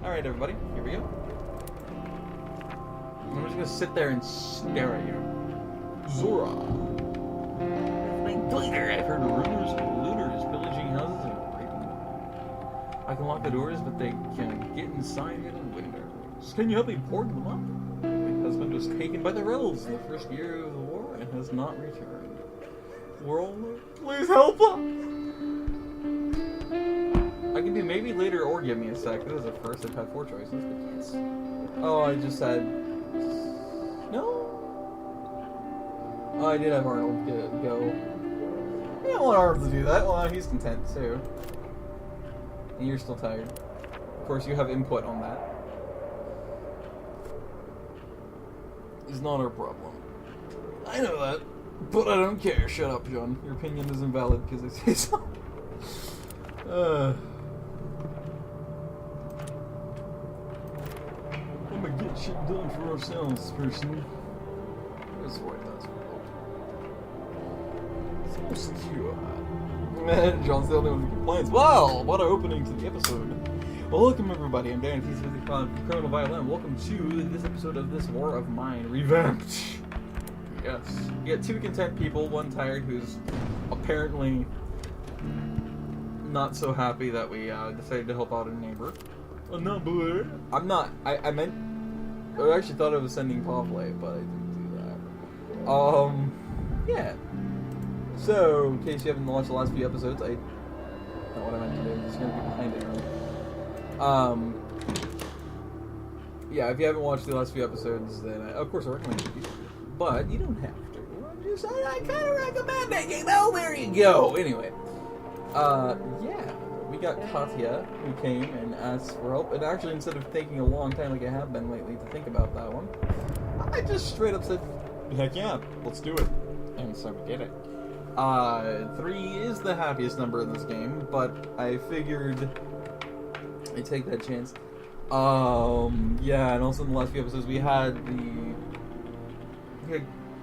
Alright, everybody, here we go. I'm just gonna sit there and stare at you. Zora. My daughter, I've heard rumors of looters pillaging houses and raping them. I can lock the doors, but they can get inside the windows. Can you help me board them up? My husband was taken by the rebels in the first year of the war and has not returned. World, please help us! I can do maybe later or give me a sec. This is the first. I've had 4 choices, but yes. Oh, I just said... No? Oh, I did have Arnold go. I don't want Arnold to do that. Well, he's content, too. And you're still tired. Of course, you have input on that. It's not our problem. I know that, but I don't care. Shut up, John. Your opinion is invalid because I say so. I'm gonna get shit done for ourselves, person. That's what that's for. So secure. John's the only one who complains. Well, what an opening to the episode. Well, welcome everybody. I'm Dan, he's with TheCriminalViolin. Welcome to this episode of This War of Mine Revamped. Yes. You got 2 content people, 1 tired who's apparently not so happy that we decided to help out a neighbor. I'm not bored. I'm not. I actually thought I was sending Pavle, but I didn't do that. Yeah. So, in case you haven't watched the last few episodes, not what I meant to do. I'm just gonna be behind it now. Yeah, if you haven't watched the last few episodes, then of course I recommend you do. But you don't have to. I kind of recommend it. You know, there you go. Anyway, yeah, we got Katya who came and asked for help. And actually, instead of taking a long time like I have been lately to think about that one, I just straight up said, "Heck yeah, let's do it." And so we did it. 3 is the happiest number in this game, but I figured I'd take that chance. Yeah, and also in the last few episodes we had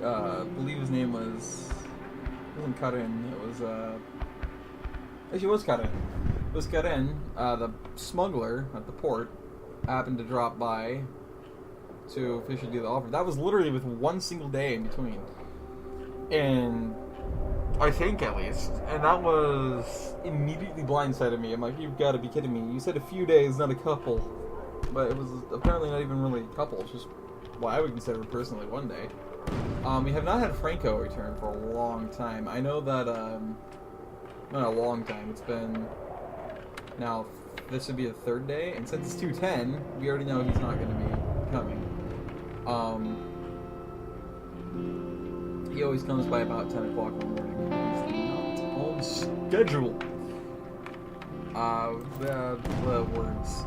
I believe his name was, it wasn't Karen, it was, actually it was Karen. It was Karen, the smuggler at the port, happened to drop by to officially do the offer. That was literally with 1 single day in between. And I think, at least. And that was immediately blindsided me. I'm like, you've got to be kidding me. You said a few days, not a couple. But it was apparently not even really a couple. It's just what I would consider personally 1 day. We have not had Franco return for a long time. I know that, not a long time. It's been, now, this would be the 3rd day. And since it's 2:10, we already know he's not going to be coming. He always comes by about 10 o'clock in the morning. He's not on schedule. The words.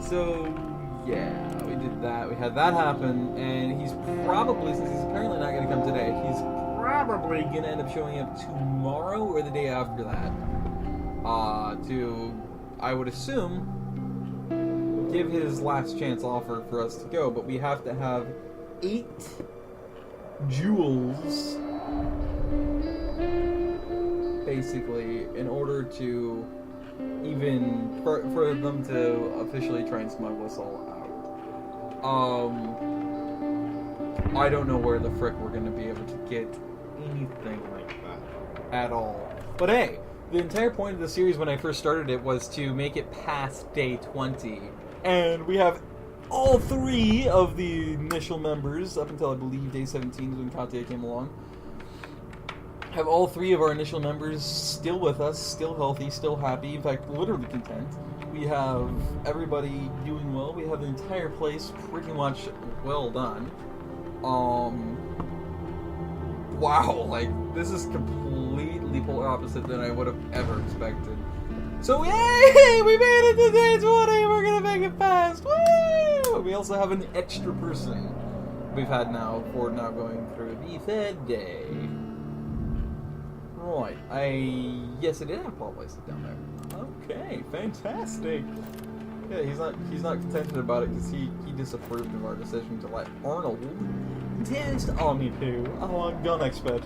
So, yeah, we did that. We had that happen, and he's probably, since he's apparently not going to come today, he's probably going to end up showing up tomorrow or the day after that. To, I would assume, give his last chance offer for us to go, but we have to have 8 jewels, basically, in order to even for them to officially try and smuggle us all out. I don't know where the frick we're gonna be able to get anything like that at all. But hey, the entire point of the series when I first started it was to make it past day 20, and we have all 3 of the initial members, up until I believe day 17 when Katya came along, have all 3 of our initial members still with us, still healthy, still happy, in fact, literally content. We have everybody doing well. We have the entire place pretty much well done. Wow, like, this is completely polar opposite than I would have ever expected. So, yay! We made it to day 20! We're gonna make it past! Woo! We also have an extra person we've had now for now going through the 3rd day. Right, yes, I did have Paul placed down there. Okay, fantastic. Yeah, he's not contented about it because he disapproved of our decision to let Arnold test Omni 2, a gun expert,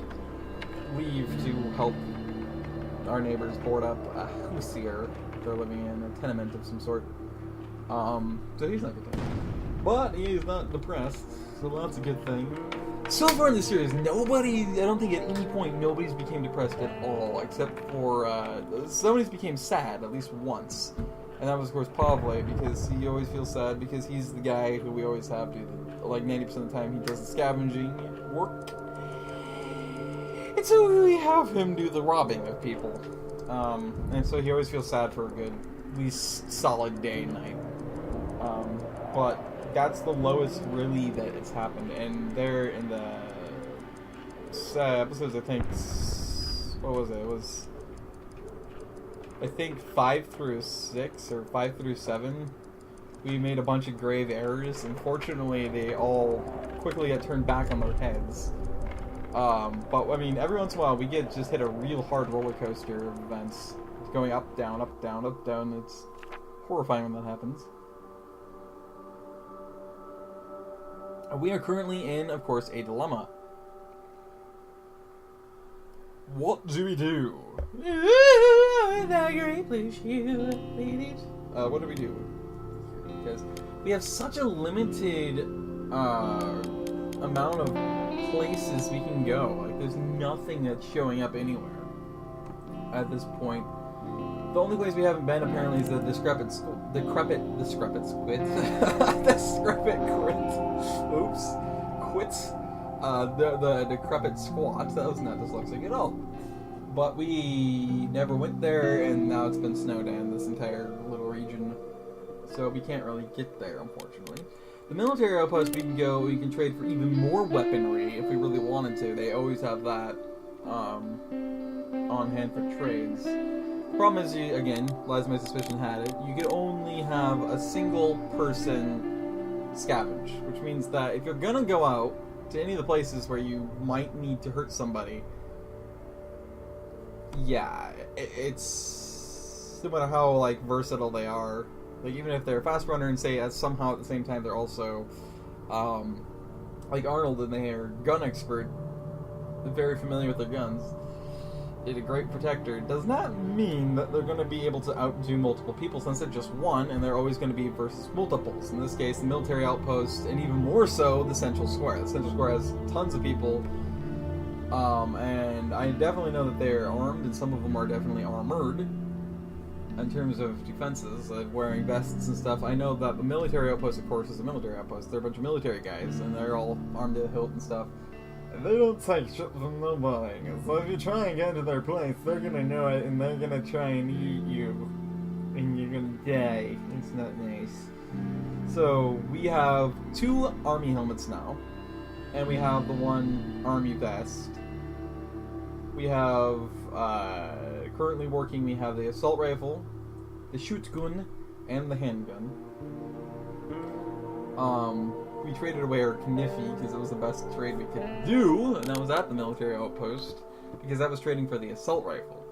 leave to help our neighbors board up a house here they're living in, a tenement of some sort. So he's not good. But he's not depressed, so that's a good thing. So far in the series, I don't think at any point nobody's became depressed at all, except for, somebody's became sad at least once. And that was, of course, Pavle, because he always feels sad, because he's the guy who we always have do, like 90% of the time, he does the scavenging work. And so we have him do the robbing of people. And so he always feels sad for a good, at least solid day and night. But that's the lowest, really, that it's happened. And there in the episodes, I think, what was it? It was, I think, 5 through 6 or 5 through 7. We made a bunch of grave errors. Unfortunately, they all quickly got turned back on their heads. But, I mean, every once in a while, we just hit a real hard roller coaster of events. It's going up, down, up, down, up, down. It's horrifying when that happens. We are currently in, of course, a dilemma. What do we do? What do we do? Because we have such a limited amount of places we can go. Like, there's nothing that's showing up anywhere at this point. The only place we haven't been, apparently, is the decrepit squat. That was not dyslexic at all. But we never went there, and now it's been snowed in this entire little region. So we can't really get there, unfortunately. The military outpost, we can trade for even more weaponry if we really wanted to. They always have that on hand for trades. The problem is, again, lies my suspicion had it, you could only have a single person scavenge, which means that if you're gonna go out to any of the places where you might need to hurt somebody, yeah, it's no matter how, like, versatile they are, like, even if they're a fast runner and say somehow at the same time they're also like Arnold and they are gun expert, very familiar with their guns, a great protector, does not mean that they're going to be able to outdo multiple people, since they're just one, and they're always going to be versus multiples. In this case, the military outpost, and even more so, the central square. The central square has tons of people, and I definitely know that they're armed, and some of them are definitely armored, in terms of defenses, like wearing vests and stuff. I know that the military outpost, of course, is a military outpost. They're a bunch of military guys, and they're all armed to the hilt and stuff. They don't take shit from nobody. So if you try and get into their place, they're gonna know it, and they're gonna try and eat you. And you're gonna die. It's not nice. So, we have 2 army helmets now. And we have the 1 army vest. We have, currently working, we have the assault rifle, the shootgun, and the handgun. We traded away our Kniffy because it was the best trade we could do, and that was at the military outpost, because that was trading for the assault rifle.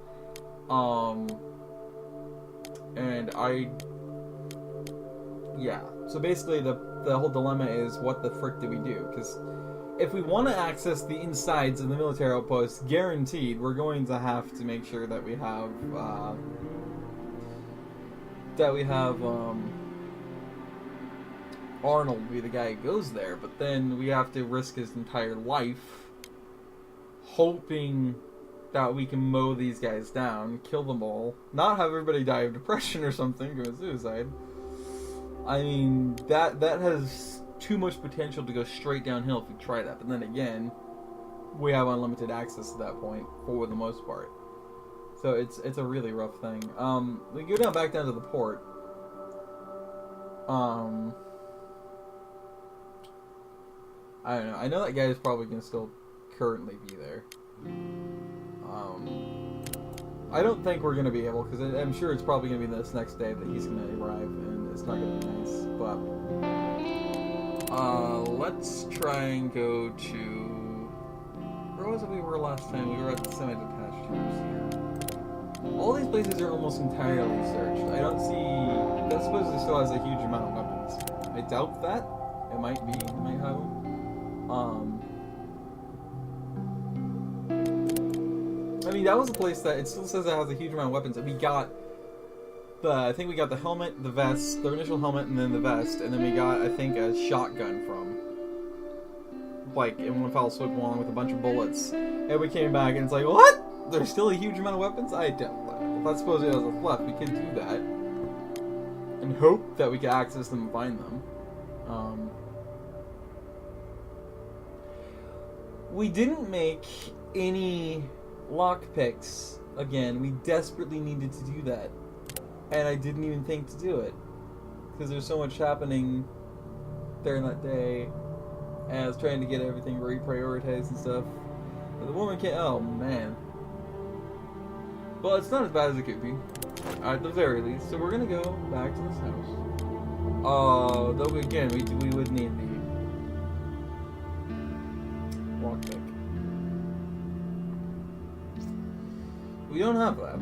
Yeah, so basically the whole dilemma is, what the frick do we do? Because if we want to access the insides of the military outpost, guaranteed, we're going to have to make sure that we have, Arnold be the guy who goes there, but then we have to risk his entire life hoping that we can mow these guys down, kill them all, not have everybody die of depression or something, commit suicide. I mean, that has too much potential to go straight downhill if we try that, but then again, we have unlimited access at that point, for the most part. So it's a really rough thing. We go back down to the port. I don't know. I know that guy is probably going to still currently be there. I don't think we're going to be able, because I'm sure it's probably going to be this next day that he's going to arrive, and it's not going to be nice. But let's try and go to, where was it we were last time? We were at the semi-detached troops here. All these places are almost entirely searched. I don't see, that supposedly still has a huge amount of weapons. I doubt that. It might be. It might have them. I mean, that was a place that it still says it has a huge amount of weapons, and we got I think we got the helmet, the vest, the initial helmet, and then the vest, and then we got, I think, a shotgun from, like, in one fell swoop along with a bunch of bullets. And we came back and it's like, what? There's still a huge amount of weapons? I don't know. If that's supposed to be what's left, we could do that. And hope that we can access them and find them. We didn't make any lockpicks again. We desperately needed to do that. And I didn't even think to do it. Because there's so much happening during that day. And I was trying to get everything reprioritized and stuff. But the woman can't. Oh, man. Well, it's not as bad as it could be. At the very least. So we're gonna go back to this house. Though again, we would need the lockpick. We don't have that.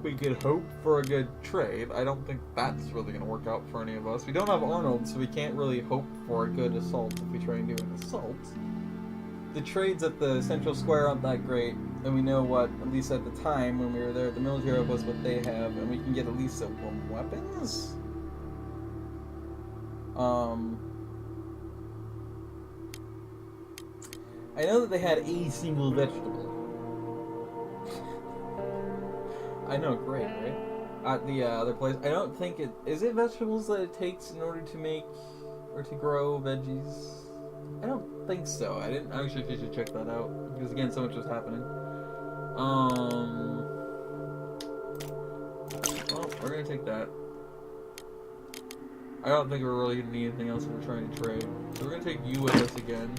We could hope for a good trade. I don't think that's really going to work out for any of us. We don't have Arnold, so we can't really hope for a good assault if we try and do an assault. The trades at the central square aren't that great, and we know what, at least at the time when we were there at the military, was what they have, and we can get at least some weapons. I know that they had a single vegetable. I know, great, right? At the other place, I don't think it is it vegetables that it takes in order to make or to grow veggies. I don't think so. I didn't actually. You should check that out because again, so much was happening. Well, we're gonna take that. I don't think we're really gonna need anything else if we're trying to trade. So we're gonna take you with us again.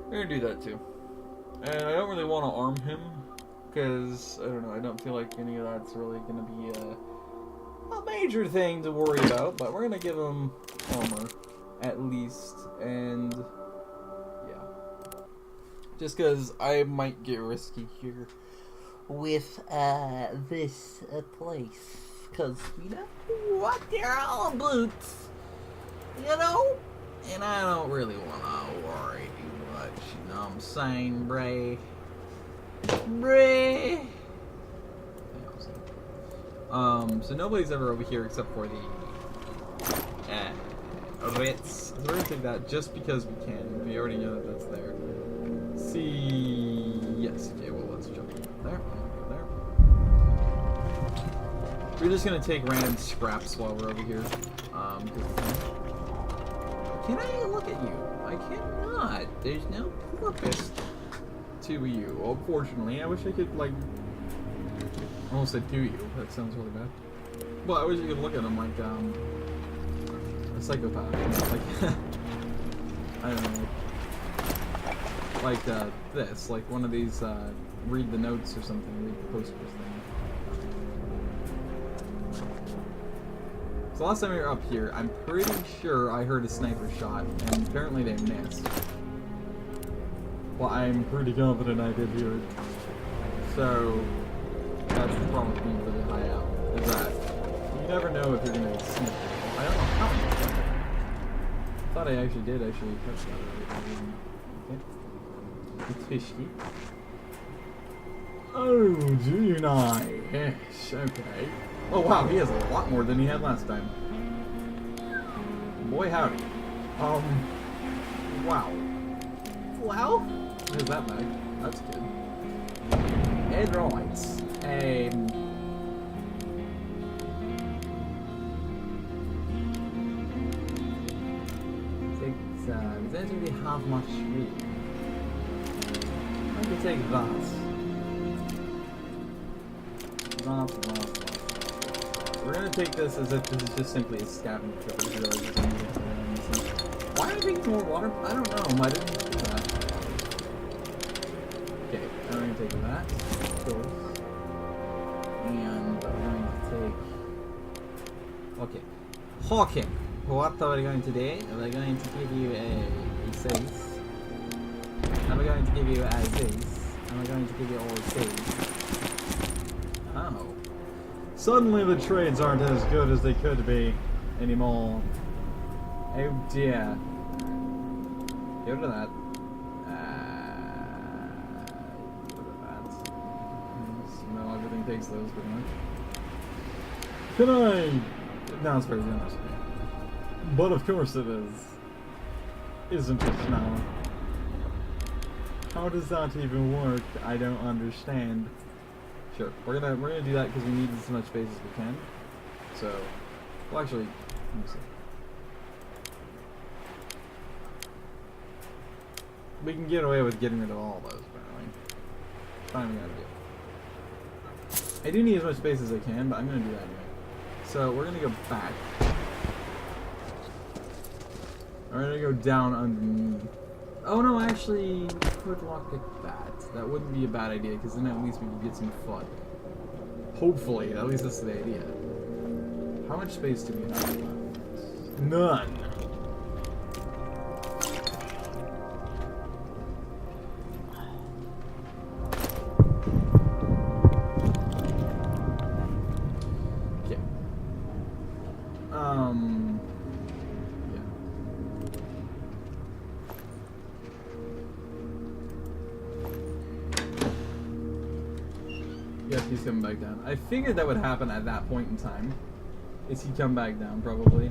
We're gonna do that too. And I don't really want to arm him, because, I don't know, I don't feel like any of that's really gonna be a major thing to worry about, but we're gonna give him armor, at least, and, yeah. Just because I might get risky here with, this place, because, you know what, they're all boots, you know? And I don't really want to worry too much, you know what I'm saying, Bray? Bray! So nobody's ever over here except for the, Ritz. We're gonna take that just because we can. We already know that that's there. See, yes, okay, well, let's jump there. We're just gonna take random scraps while we're over here. Can I look at you? I cannot. There's no purpose to you. Unfortunately, I wish I could, like, I almost said to you. That sounds really bad. Well, I wish you could look at him like, a psychopath. Like, I don't know. Like, this. Like one of these, read the notes or something. Read the posters thing. So last time we were up here, I'm pretty sure I heard a sniper shot, and apparently they missed. Well, I'm pretty confident I did hear it. So, that's the problem with being really high out, is that you never know if you're going to snipe. I don't know how much. I thought I actually did touch that. Okay. It's fishy. Oh, do you not? Yes, okay. Oh wow, he has a lot more than he had last time. Boy howdy. Wow. Wow? There's that back. That's good. And right. We don't really have much room. I could take that. We're gonna take this as if this is just simply a scavenger trip. Why am I taking more water? I don't know. I didn't do that. Okay, I'm gonna take that, of course. And I'm going to take... Okay. Hawking. What are we going to do? We're going to give you a 6. And we're going to give you a 6. And we're going to give you all 6. Oh. Suddenly the trades aren't as good as they could be anymore. Oh dear. Go to that. Go to that. No, everything takes those pretty much. Can I? No, it's pretty honest. But of course it is. Isn't it now? How does that even work? I don't understand. Sure, we're gonna do that because we need as much space as we can. So, well, actually, let me see. We can get away with getting rid of all those, apparently. Fine, we gotta do. I do need as much space as I can, but I'm gonna do that anyway. So we're gonna go back. We're gonna go down underneath. Oh no, actually, could lockpick that. That wouldn't be a bad idea, because then at least we could get some fun. Hopefully, at least that's the idea. How much space do we have left? None. Okay. Yep, he's coming back down. I figured that would happen at that point in time. Is he come back down, probably?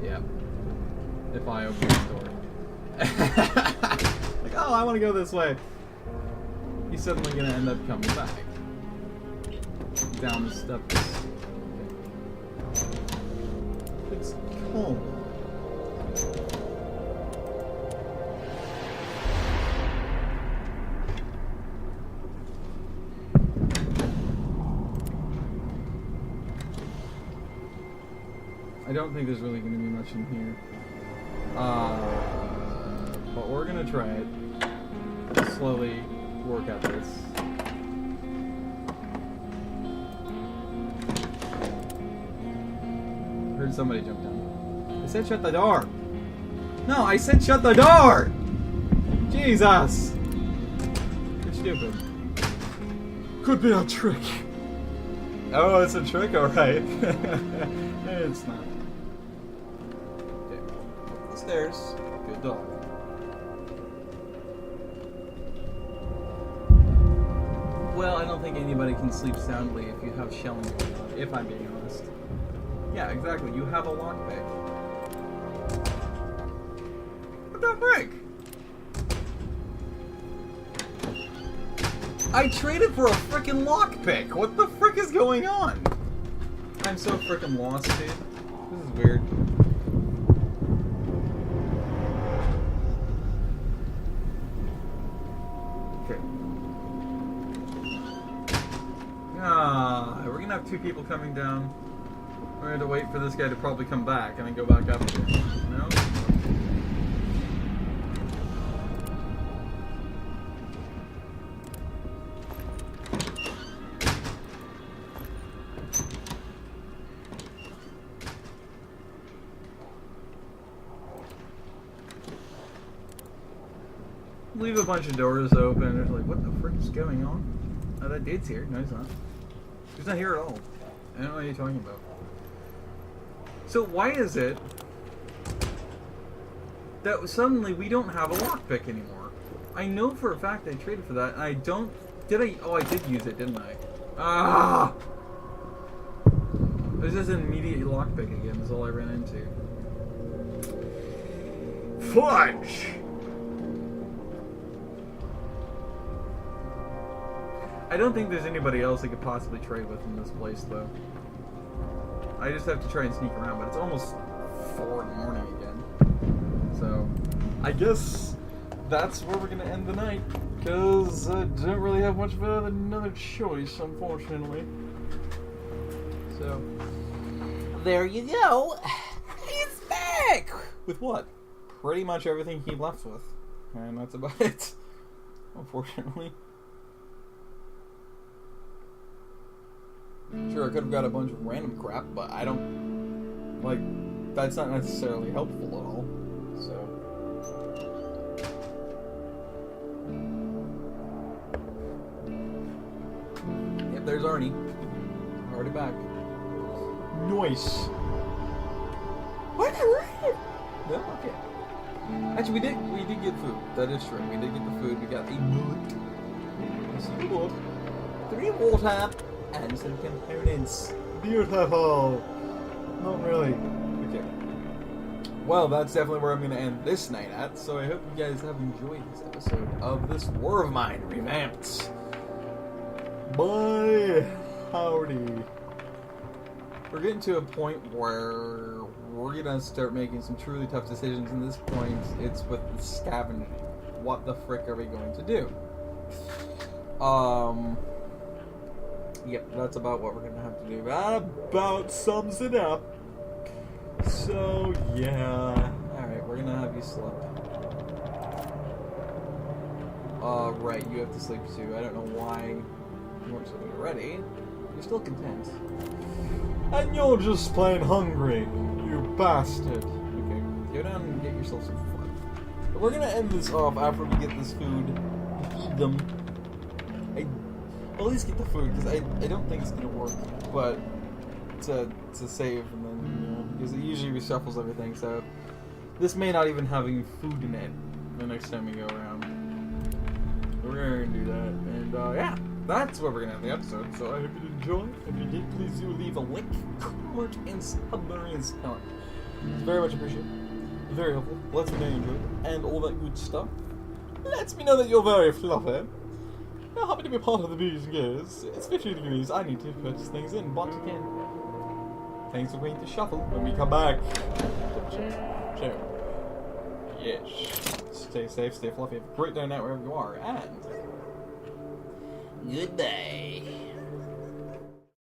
Yep. If I open the door. Like, oh, I want to go this way. He's suddenly going to end up coming back. Down the steps. It's cold. I don't think there's really going to be much in here. But we're going to try it. Slowly work at this. Heard somebody jump down. I said shut the door! No, I said shut the door! Jesus! You're stupid. Could be a trick. Oh, it's a trick? Alright. It's not. Stairs. Good dog. Well, I don't think anybody can sleep soundly if you have shelling going on, if I'm being honest. Yeah, exactly. You have a lockpick. What the frick? I traded for a frickin' lockpick! What the frick is going on? I'm so frickin' lost, dude. This is weird. We're gonna have two people coming down. We're gonna have to wait for this guy to probably come back and then go back up again. No? Leave a bunch of doors open. There's like, what the frick is going on? Oh, that dude's here. No, he's not. He's not here at all. I don't know what you're talking about. So why is it that suddenly we don't have a lockpick anymore? I know for a fact I traded for that, and I don't... Did I... Oh, I did use it, didn't I? Ah! It was just an immediate lockpick again, is all I ran into. Fudge! I don't think there's anybody else I could possibly trade with in this place, though. I just have to try and sneak around, but it's almost 4 in the morning again. So, I guess that's where we're going to end the night, because I don't really have much of another choice, unfortunately. So, there you go. He's back! With what? Pretty much everything he left with. And that's about it, unfortunately. Sure, I could have got a bunch of random crap, but I don't... Like, that's not necessarily helpful at all. So... Yep, there's Arnie. Already back. Nice! Why did I read it? No, okay. Actually, we did get food. That is true. We did get the food. We got a bullet. Some wood, 3 water, and some components. Beautiful. Not really. Okay. Well, that's definitely where I'm going to end this night at. So I hope you guys have enjoyed this episode of this War of Mine Revamped. Bye. Howdy. We're getting to a point where we're gonna start making some truly tough decisions, and at this point, it's with the scavenging. What the frick are we going to do? Yep, that's about what we're gonna have to do. That about sums it up. So, yeah. Alright, we're gonna have you sleep. Right, you have to sleep too. I don't know why you weren't sleeping already. You're still content. And you're just plain hungry, you bastard. Okay, go down and get yourself some fun. But we're gonna end this off after we get this food. Feed them. Well, at least get the food, because I don't think it's gonna work. But to save, and then, you know, because it usually reshuffles everything, so this may not even have any food in it the next time we go around. We're gonna do that, and yeah, that's where we're gonna end the episode. So I hope you did enjoy. If you did, please do leave a like, comment, and submarines comment. It's very much appreciated. Very helpful. Lets me know you enjoyed it, and all that good stuff. Lets me know that you're very fluffy. You're happy to be part of the B's and Goes. It's 50 degrees. I need to purchase things in, but you can. Things are going to shuffle when we come back. Ciao. Yes. Stay safe, stay fluffy. Have a great day now wherever you are, and goodbye.